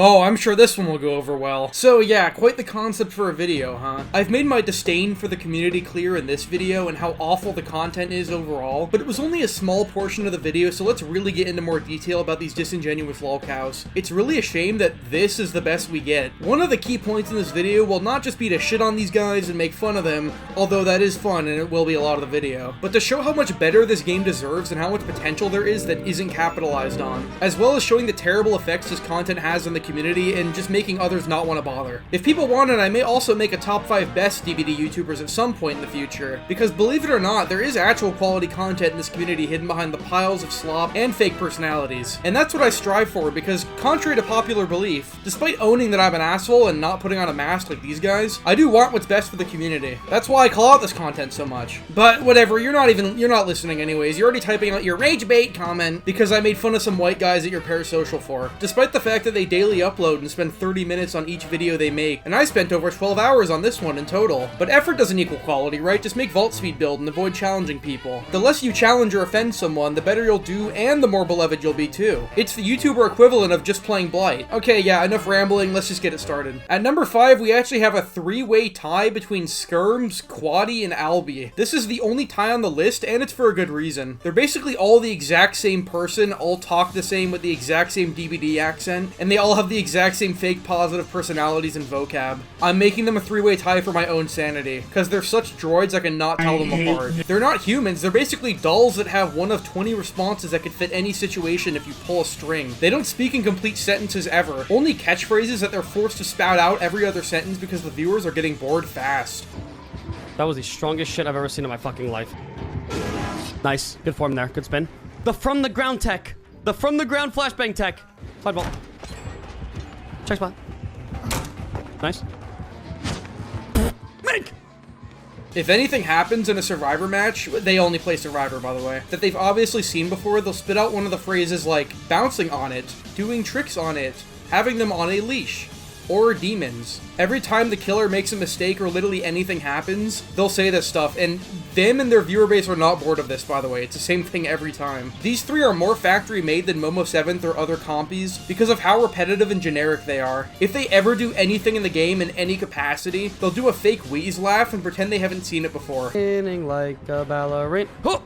Oh, I'm sure this one will go over well. So yeah, quite the concept for a video, huh? I've made my disdain for the community clear in this video and how awful the content is overall, but it was only a small portion of the video, so let's really get into more detail about these disingenuous lolcows. It's really a shame that this is the best we get. One of the key points in this video will not just be to shit on these guys and make fun of them, although that is fun and it will be a lot of the video, but to show how much better this game deserves and how much potential there is that isn't capitalized on, as well as showing the terrible effects this content has on the community and just making others not want to bother. If people want it, I may also make a top 5 best DVD YouTubers at some point in the future, because believe it or not, there is actual quality content in this community hidden behind the piles of slop and fake personalities. And that's what I strive for, because contrary to popular belief, despite owning that I'm an asshole and not putting on a mask like these guys, I do want what's best for the community. That's why I call out this content so much. But whatever, you're not listening anyways. You're already typing out your rage bait comment because I made fun of some white guys at your parasocial for, despite the fact that they daily upload and spend 30 minutes on each video they make, and I spent over 12 hours on this one in total. But effort doesn't equal quality, right? Just make vault speed build and avoid challenging people. The less you challenge or offend someone, the better you'll do and the more beloved you'll be too. It's the YouTuber equivalent of just playing Blight. Okay, yeah, enough rambling, let's just get it started. At number 5, we actually have a 3-way tie between Skermz, Quaddy, and Albi. This is the only tie on the list, and it's for a good reason. They're basically all the exact same person, all talk the same with the exact same DVD accent, and they all have the exact same fake positive personalities and vocab. I'm making them a 3-way tie for my own sanity, because they're such droids I cannot tell them apart. They're not humans, they're basically dolls that have one of 20 responses that could fit any situation if you pull a string. They don't speak in complete sentences ever, only catchphrases that they're forced to spout out every other sentence because the viewers are getting bored fast. That was the strongest shit I've ever seen in my fucking life. Nice. Good form there. Good spin. The from the ground tech. The from the ground flashbang tech. Slide ball. Check spot. Nice. Make! If anything happens in a Survivor match, they only play Survivor by the way, that they've obviously seen before, they'll spit out one of the phrases like bouncing on it, doing tricks on it, having them on a leash, or demons. Every time the killer makes a mistake or literally anything happens, they'll say this stuff, and them and their viewer base are not bored of this, by the way. It's the same thing every time. These 3 are more factory made than Momo 7th or other compies because of how repetitive and generic they are. If they ever do anything in the game in any capacity, they'll do a fake wheeze laugh and pretend they haven't seen it before. Spinning like a ballerina. Oh!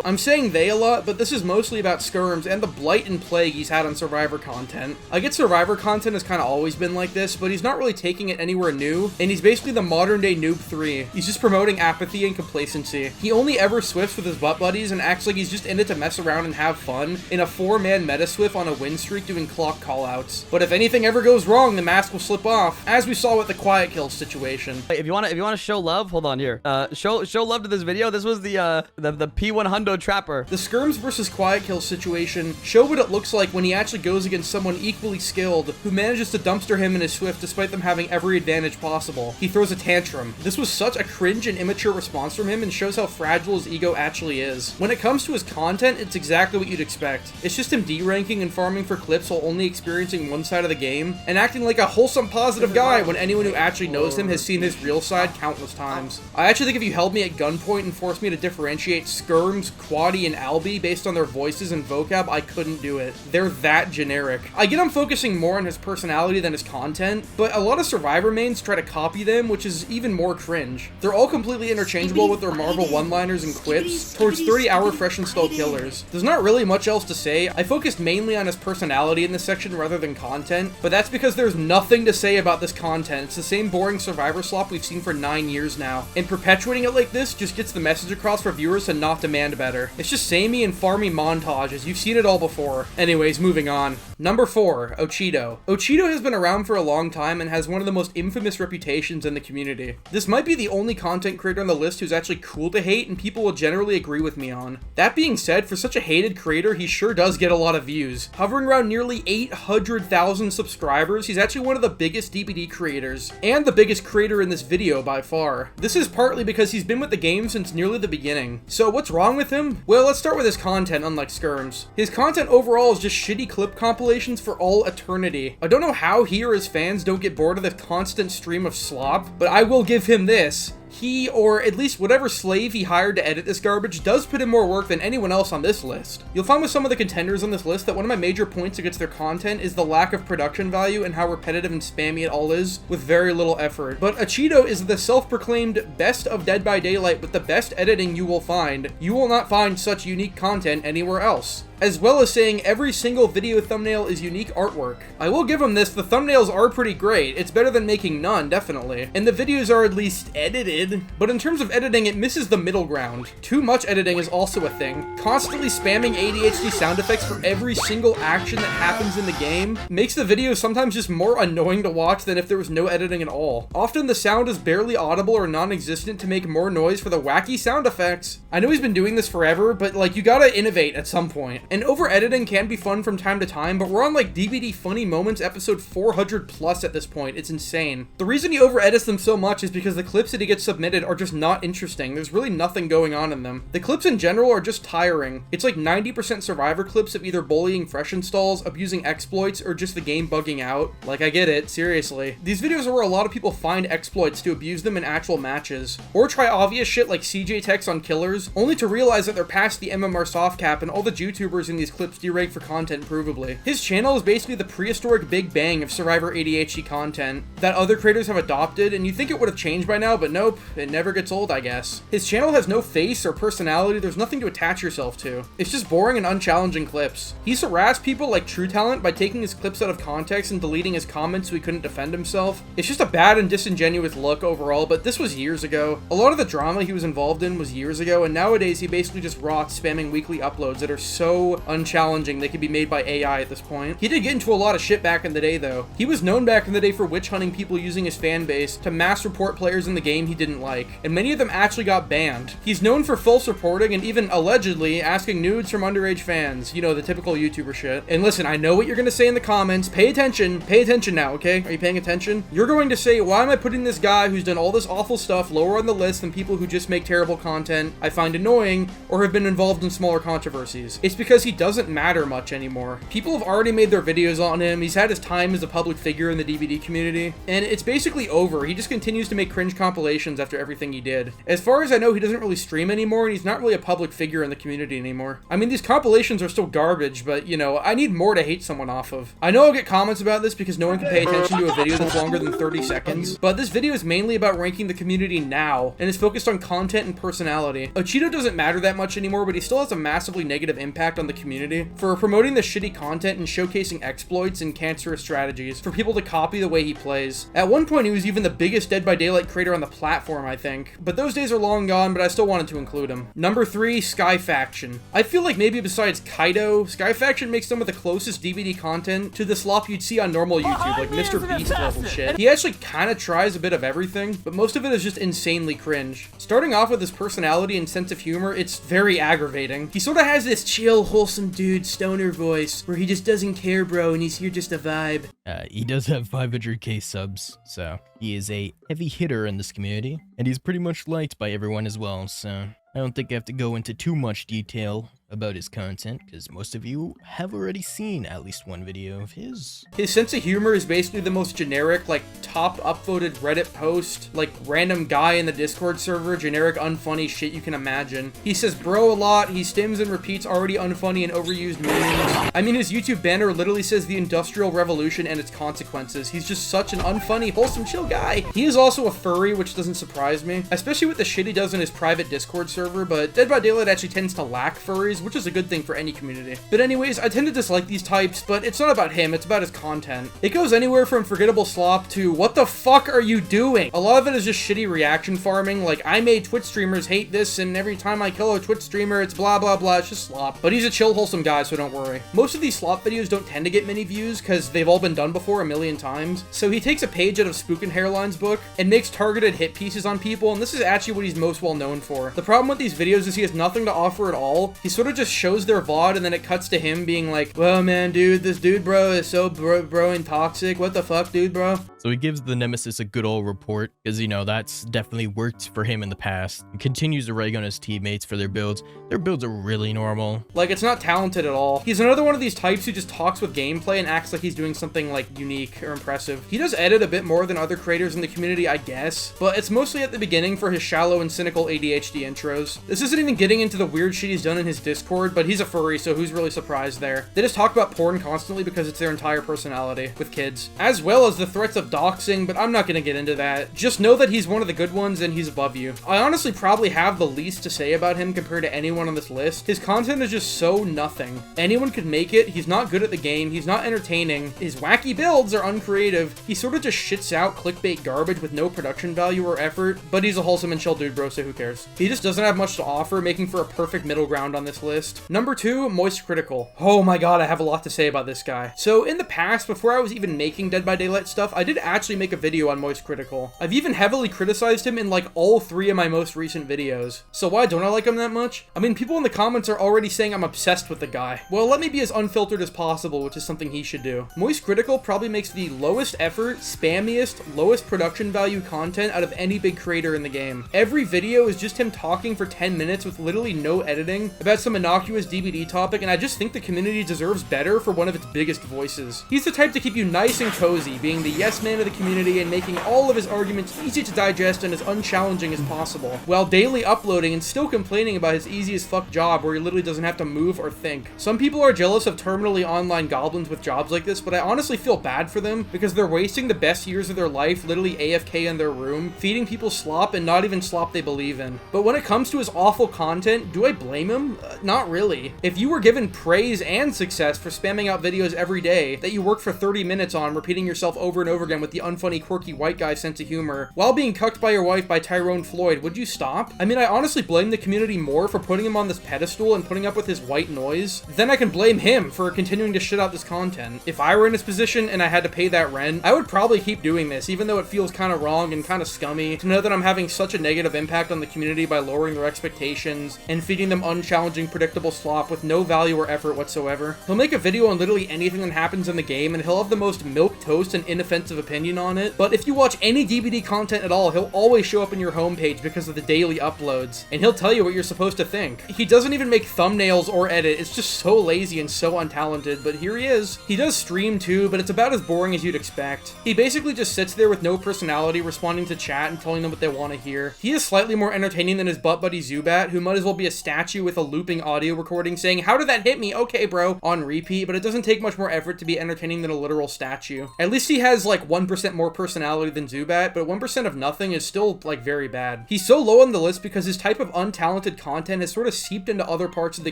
I'm saying they a lot, but this is mostly about Skermz and the blight and plague he's had on Survivor content. I get Survivor content has kind of always been like this, but he's not really taking it anywhere new, and he's basically the modern day Noob 3. He's just promoting apathy and complacency. He only ever swifts with his butt buddies and acts like he's just in it to mess around and have fun in a 4-man meta swift on a win streak doing clock callouts. But if anything ever goes wrong, the mask will slip off, as we saw with the Quiet Kills situation. If you want to show love, hold on here. Show love to this video. This was the P100 Trapper. The Skermz versus Quiet Kills situation show what it looks like when he actually goes against someone equally skilled who manages to dumpster him in his Swift despite them having every advantage possible. He throws a tantrum. This was such a cringe and immature response from him and shows how fragile his ego actually is. When it comes to his content, it's exactly what you'd expect. It's just him D-ranking and farming for clips while only experiencing one side of the game and acting like a wholesome positive guy when anyone who actually knows him has seen his real side countless times. I actually think if you held me at gunpoint and forced me to differentiate Skermz, Quaddy, and Albi based on their voices and vocab, I couldn't do it. They're that generic. I get I'm focusing more on his personality than his content, but a lot of Survivor mains try to copy them, which is even more cringe. They're all completely interchangeable with their Marvel one-liners and quips towards 30-hour fresh and slow killers. There's not really much else to say. I focused mainly on his personality in this section rather than content, but that's because there's nothing to say about this content. It's the same boring Survivor slop we've seen for 9 years now, and perpetuating it like this just gets the message across for viewers to not demand better. It's just samey and farmy montages. You've seen it all before. Anyways, moving on. Number 4, OchiDO. OchiDO has been around for a long time and has one of the most infamous reputations in the community. This might be the only content creator on the list who's actually cool to hate and people will generally agree with me on. That being said, for such a hated creator, he sure does get a lot of views. Hovering around nearly 800,000 subscribers, he's actually one of the biggest DBD creators, and the biggest creator in this video by far. This is partly because he's been with the game since nearly the beginning. So what's wrong with him? Well, let's start with his content, unlike Skermz. His content overall is just shitty clip compilations for all eternity. I don't know how he or his fans don't get bored of the constant stream of slop, but I will give him this. He, or at least whatever slave he hired to edit this garbage, does put in more work than anyone else on this list. You'll find with some of the contenders on this list that one of my major points against their content is the lack of production value and how repetitive and spammy it all is with very little effort. But OchiDO is the self-proclaimed best of Dead by Daylight with the best editing you will find. You will not find such unique content anywhere else. As well as saying every single video thumbnail is unique artwork. I will give him this, the thumbnails are pretty great. It's better than making none, definitely. And the videos are at least edited. But in terms of editing, it misses the middle ground. Too much editing is also a thing. Constantly spamming ADHD sound effects for every single action that happens in the game makes the video sometimes just more annoying to watch than if there was no editing at all. Often the sound is barely audible or non-existent to make more noise for the wacky sound effects. I know he's been doing this forever, but like, you gotta innovate at some point. And over-editing can be fun from time to time, but we're on like DVD Funny Moments episode 400 plus at this point. It's insane. The reason he over-edits them so much is because the clips that he gets submitted are just not interesting. There's really nothing going on in them. The clips in general are just tiring. It's like 90% Survivor clips of either bullying fresh installs, abusing exploits, or just the game bugging out. Like, I get it, seriously. These videos are where a lot of people find exploits to abuse them in actual matches, or try obvious shit like CJ techs on killers, only to realize that they're past the MMR soft cap and all the YouTubers in these clips derate for content provably. His channel is basically the prehistoric Big Bang of Survivor ADHD content that other creators have adopted, and you'd think it would have changed by now, but nope, it never gets old, I guess. His channel has no face or personality, there's nothing to attach yourself to. It's just boring and unchallenging clips. He's harassed people like True Talent by taking his clips out of context and deleting his comments so he couldn't defend himself. It's just a bad and disingenuous look overall, but this was years ago. A lot of the drama he was involved in was years ago, and nowadays he basically just rots spamming weekly uploads that are so unchallenging they could be made by AI at this point. He did get into a lot of shit back in the day though. He was known back in the day for witch hunting people using his fan base to mass report players in the game he didn't like, and many of them actually got banned. He's known for false reporting and even allegedly asking nudes from underage fans. You know, the typical YouTuber shit. And listen, I know what you're gonna say in the comments. Pay attention now, okay? Are you paying attention? You're going to say, why am I putting this guy who's done all this awful stuff lower on the list than people who just make terrible content I find annoying or have been involved in smaller controversies? It's because he doesn't matter much anymore. People have already made their videos on him. He's had his time as a public figure in the DVD community, and it's basically over. He just continues to make cringe compilations after everything he did. As far as I know, he doesn't really stream anymore, and he's not really a public figure in the community anymore. I mean, these compilations are still garbage, but, you know, I need more to hate someone off of. I know I'll get comments about this because no one can pay attention to a video that's longer than 30 seconds, but this video is mainly about ranking the community now, and is focused on content and personality. OchiDO doesn't matter that much anymore, but he still has a massively negative impact on the community for promoting the shitty content and showcasing exploits and cancerous strategies for people to copy the way he plays. At one point, he was even the biggest Dead by Daylight creator on the platform, I think, but those days are long gone, but I still wanted to include him. Number 3, SkyFaction. I feel like maybe besides OchiDO, SkyFaction makes some of the closest DVD content to the slop you'd see on normal YouTube, like Mr. Beast level shit. He actually kind of tries a bit of everything, but most of it is just insanely cringe. Starting off with his personality and sense of humor, it's very aggravating. He sort of has this chill, wholesome dude stoner voice where he just doesn't care, bro, and he's here just a vibe. He does have 500k subs, so he is a heavy hitter in this community, and he's pretty much liked by everyone as well, so I don't think I have to go into too much detail about his content, because most of you have already seen at least one video of his. His sense of humor is basically the most generic, like, top upvoted Reddit post, like, random guy in the Discord server, generic unfunny shit you can imagine. He says bro a lot, he stims and repeats already unfunny and overused memes. I mean, his YouTube banner literally says the Industrial Revolution and its consequences. He's just such an unfunny, wholesome, chill guy. He is also a furry, which doesn't surprise me, especially with the shit he does in his private Discord server, but Dead by Daylight actually tends to lack furries, which is a good thing for any community. But anyways, I tend to dislike these types, but it's not about him, it's about his content. It goes anywhere from forgettable slop to what the fuck are you doing? A lot of it is just shitty reaction farming, like I made Twitch streamers hate this and every time I kill a Twitch streamer it's blah blah blah, it's just slop. But he's a chill, wholesome guy, so don't worry. Most of these slop videos don't tend to get many views because they've all been done before a million times, so he takes a page out of Spook and Hairline's book and makes targeted hit pieces on people, and this is actually what he's most well known for. The problem with these videos is he has nothing to offer at all. He's sort of sort of just shows their VOD and then it cuts to him being like, well, man, dude, this dude, bro, is so broing toxic. What the fuck, dude, bro? So he gives the Nemesis a good old report, because, you know, that's definitely worked for him in the past. He continues to rag on his teammates for their builds. Their builds are really normal. Like, it's not talented at all. He's another one of these types who just talks with gameplay and acts like he's doing something, like, unique or impressive. He does edit a bit more than other creators in the community, I guess, but it's mostly at the beginning for his shallow and cynical ADHD intros. This isn't even getting into the weird shit he's done in his Discord, but he's a furry, so who's really surprised there? They just talk about porn constantly because it's their entire personality with kids, as well as the threats of doxing, but I'm not gonna get into that. Just know that he's one of the good ones and he's above you. I honestly probably have the least to say about him compared to anyone on this list. His content is just so nothing. Anyone could make it. He's not good at the game. He's not entertaining. His wacky builds are uncreative. He sort of just shits out clickbait garbage with no production value or effort, but he's a wholesome and chill dude, bro, so who cares? He just doesn't have much to offer, making for a perfect middle ground on this list. Number 2, Moist Critical. Oh my god, I have a lot to say about this guy. So in the past, before I was even making Dead by Daylight stuff, I did actually make a video on Moist Critical. I've even heavily criticized him in like all 3 of my most recent videos. So why don't I like him that much? I mean, people in the comments are already saying I'm obsessed with the guy. Well, let me be as unfiltered as possible, which is something he should do. Moist Critical probably makes the lowest effort, spammiest, lowest production value content out of any big creator in the game. Every video is just him talking for 10 minutes with literally no editing about some innocuous DBD topic, and I just think the community deserves better for one of its biggest voices. He's the type to keep you nice and cozy, being the yes man of the community and making all of his arguments easy to digest and as unchallenging as possible, while daily uploading and still complaining about his easy as fuck job where he literally doesn't have to move or think. Some people are jealous of terminally online goblins with jobs like this, but I honestly feel bad for them because they're wasting the best years of their life literally AFK in their room, feeding people slop and not even slop they believe in. But when it comes to his awful content, do I blame him? Not really. If you were given praise and success for spamming out videos every day that you worked for 30 minutes on, repeating yourself over and over again with the unfunny, quirky white guy sense of humor, while being cucked by your wife by Tyrone Floyd, would you stop? I mean, I honestly blame the community more for putting him on this pedestal and putting up with his white noise than I can blame him for continuing to shit out this content. If I were in his position and I had to pay that rent, I would probably keep doing this, even though it feels kind of wrong and kind of scummy to know that I'm having such a negative impact on the community by lowering their expectations and feeding them unchallenging, predictable slop with no value or effort whatsoever. He'll make a video on literally anything that happens in the game and he'll have the most milquetoast and inoffensive opinion on it, but if you watch any DBD content at all, he'll always show up in your homepage because of the daily uploads, and he'll tell you what you're supposed to think. He doesn't even make thumbnails or edit. It's just so lazy and so untalented, but here he is. He does stream too, but it's about as boring as you'd expect. He basically just sits there with no personality, responding to chat and telling them what they want to hear. He is slightly more entertaining than his butt buddy Zubat, who might as well be a statue with a looping audio recording saying, "How did that hit me? Okay, bro," on repeat, but it doesn't take much more effort to be entertaining than a literal statue. At least he has like 1% more personality than Zubat, but 1% of nothing is still like very bad. He's so low on the list because his type of untalented content has sort of seeped into other parts of the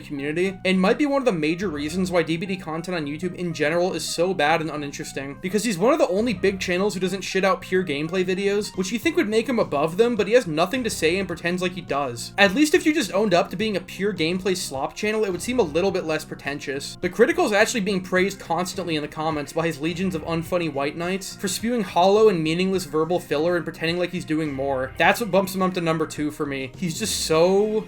community and might be one of the major reasons why DBD content on YouTube in general is so bad and uninteresting, because he's one of the only big channels who doesn't shit out pure gameplay videos, which you think would make him above them, but he has nothing to say and pretends like he does. At least if you just owned up to being a pure gameplay slop channel, it would seem a little bit less pretentious. The Critical is actually being praised constantly in the comments by his legions of unfunny white knights for spewing hollow and meaningless verbal filler and pretending like he's doing more. That's what bumps him up to number 2 for me. He's just so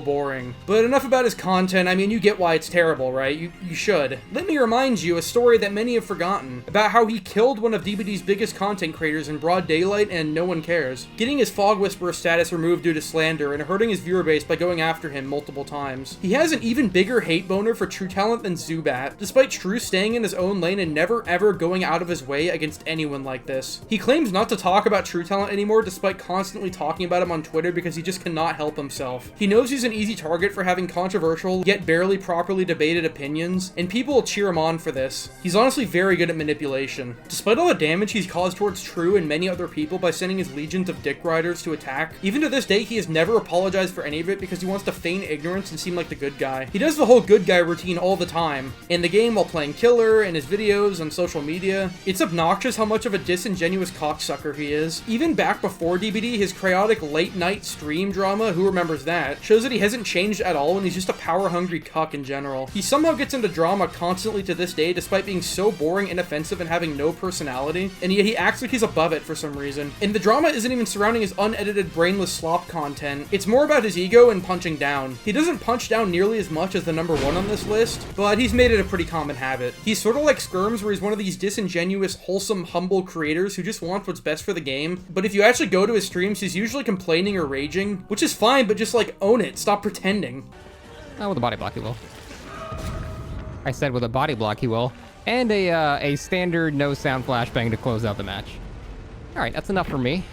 boring. But enough about his content. I mean, you get why it's terrible, right? You should. Let me remind you a story that many have forgotten about how he killed one of DBD's biggest content creators in broad daylight and no one cares, getting his Fog Whisperer status removed due to slander and hurting his viewer base by going after him multiple times. He has an even bigger hate boner for True Talent than Zubat, despite True staying in his own lane and never ever going out of his way against anyone like this. He claims not to talk about True Talent anymore despite constantly talking about him on Twitter because he just cannot help himself. He knows he's an easy target for having controversial, yet barely properly debated opinions, and people will cheer him on for this. He's honestly very good at manipulation. Despite all the damage he's caused towards True and many other people by sending his legions of dick riders to attack, even to this day he has never apologized for any of it because he wants to feign ignorance and seem like the good guy. He does the whole good guy routine all the time, in the game while playing killer, in his videos, on social media. It's obnoxious how much of a disingenuous cocksucker he is. Even back before DBD, his chaotic late night stream drama, who remembers that, that. Shows that he hasn't changed at all and he's just a power-hungry cuck in general. He somehow gets into drama constantly to this day despite being so boring, inoffensive, and having no personality, and yet he acts like he's above it for some reason. And the drama isn't even surrounding his unedited, brainless slop content. It's more about his ego and punching down. He doesn't punch down nearly as much as the number one on this list, but he's made it a pretty common habit. He's sort of like Skermz, where he's one of these disingenuous, wholesome, humble creators who just wants what's best for the game, but if you actually go to his streams, he's usually complaining or raging, which is fine, but just like own it, stop pretending. Oh, with a body block he will. I said with a body block he will. And a standard no sound flashbang to close out the match. Alright, that's enough for me.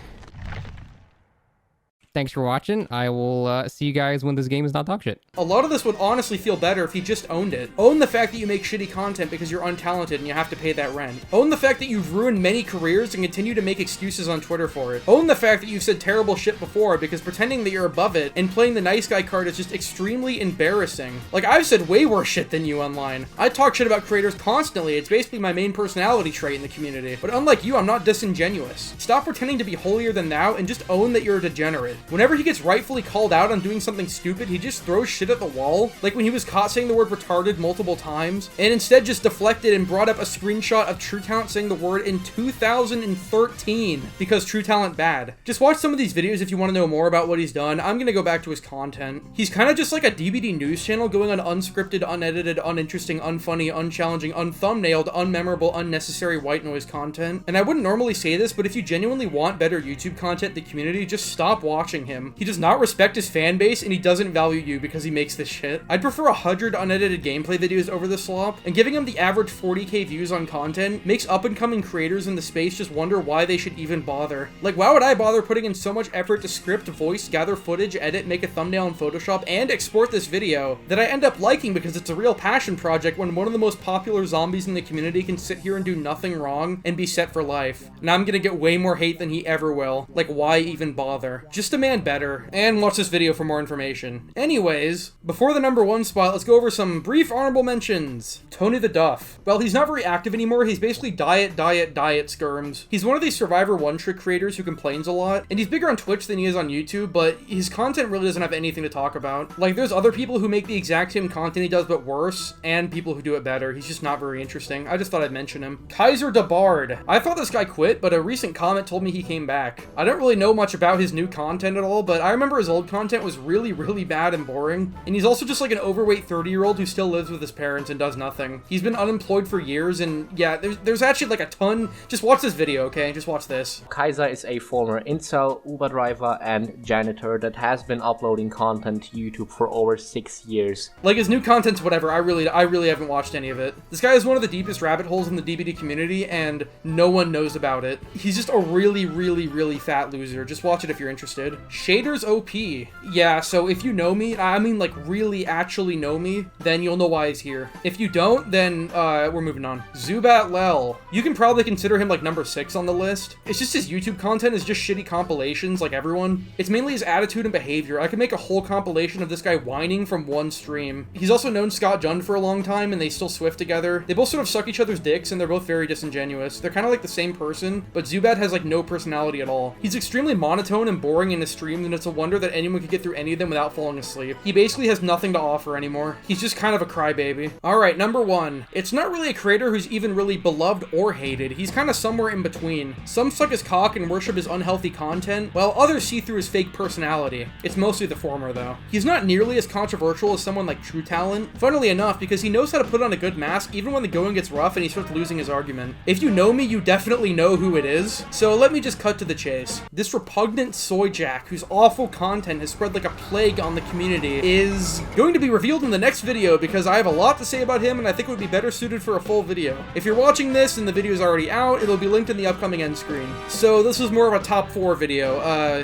Thanks for watching. I will see you guys when this game is not dog shit. A lot of this would honestly feel better if you just owned it. Own the fact that you make shitty content because you're untalented and you have to pay that rent. Own the fact that you've ruined many careers and continue to make excuses on Twitter for it. Own the fact that you've said terrible shit before because pretending that you're above it and playing the nice guy card is just extremely embarrassing. Like, I've said way worse shit than you online. I talk shit about creators constantly. It's basically my main personality trait in the community. But unlike you, I'm not disingenuous. Stop pretending to be holier than thou and just own that you're a degenerate. Whenever he gets rightfully called out on doing something stupid, he just throws shit at the wall, like when he was caught saying the word retarded multiple times, and instead just deflected and brought up a screenshot of True Talent saying the word in 2013, because True Talent bad. Just watch some of these videos if you want to know more about what he's done. I'm gonna go back to his content. He's kind of just like a DBD news channel going on unscripted, unedited, uninteresting, unfunny, unchallenging, unthumbnailed, unmemorable, unnecessary white noise content. And I wouldn't normally say this, but if you genuinely want better YouTube content in the community, just stop watching him. He does not respect his fan base, and he doesn't value you because he makes this shit. I'd prefer 100 unedited gameplay videos over the Slop, and giving him the average 40k views on content makes up-and-coming creators in the space just wonder why they should even bother. Like, why would I bother putting in so much effort to script, voice, gather footage, edit, make a thumbnail in Photoshop, and export this video that I end up liking because it's a real passion project when one of the most popular zombies in the community can sit here and do nothing wrong and be set for life. And I'm gonna get way more hate than he ever will. Like, why even bother? Just demand better. And watch this video for more information. Anyways, before the number one spot, let's go over some brief honorable mentions. Tony the Duff. Well, he's not very active anymore. He's basically diet Skermz. He's one of these Survivor one-trick creators who complains a lot, and he's bigger on Twitch than he is on YouTube, but his content really doesn't have anything to talk about. Like, there's other people who make the exact same content he does but worse, and people who do it better. He's just not very interesting. I just thought I'd mention him. Kaiser DeBard. I thought this guy quit, but a recent comment told me he came back. I don't really know much about his new content at all, but I remember his old content was really bad and boring. And he's also just like an overweight 30-year-old who still lives with his parents and does nothing. He's been unemployed for years, and yeah, there's actually like a ton. Just watch this video, okay? Just watch this. Kaiser is a former incel, Uber driver, and janitor that has been uploading content to YouTube for over 6 years. Like, his new content's whatever. I really haven't watched any of it. This guy is one of the deepest rabbit holes in the DBD community, and no one knows about it. He's just a really fat loser. Just watch it if you're interested. Shader's OP. Yeah, so if you know me, I mean like really actually know me, then you'll know why he's here. If you don't, then we're moving on. Zubat Lel. You can probably consider him like number 6 on the list. It's just his YouTube content is just shitty compilations like everyone. It's mainly his attitude and behavior. I could make a whole compilation of this guy whining from one stream. He's also known Scott Jund for a long time, and they still Swift together. They both sort of suck each other's dicks, and they're both very disingenuous. They're kind of like the same person, but Zubat has like no personality at all. He's extremely monotone and boring in his streams, and it's a wonder that anyone could get through any of them without falling asleep. He basically has nothing to offer anymore. He's just kind of a crybaby. Alright, number 1. It's not really a creator who's even really beloved or hated. He's kind of somewhere in between. Some suck his cock and worship his unhealthy content, while others see through his fake personality. It's mostly the former, though. He's not nearly as controversial as someone like True Talent, funnily enough, because he knows how to put on a good mask even when the going gets rough and he starts losing his argument. If you know me, you definitely know who it is. So let me just cut to the chase. This repugnant soy jack, whose awful content has spread like a plague on the community, is going to be revealed in the next video because I have a lot to say about him and I think it would be better suited for a full video. If you're watching this and the video is already out, it'll be linked in the upcoming end screen. So this was more of a top 4 video.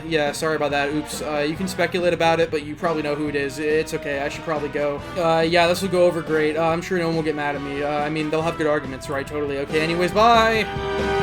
Yeah, sorry about that. Oops. You can speculate about it, but you probably know who it is. It's okay. I should probably go. Yeah, this will go over great. I'm sure no one will get mad at me. I mean, they'll have good arguments, right? Totally. Okay, anyways, bye!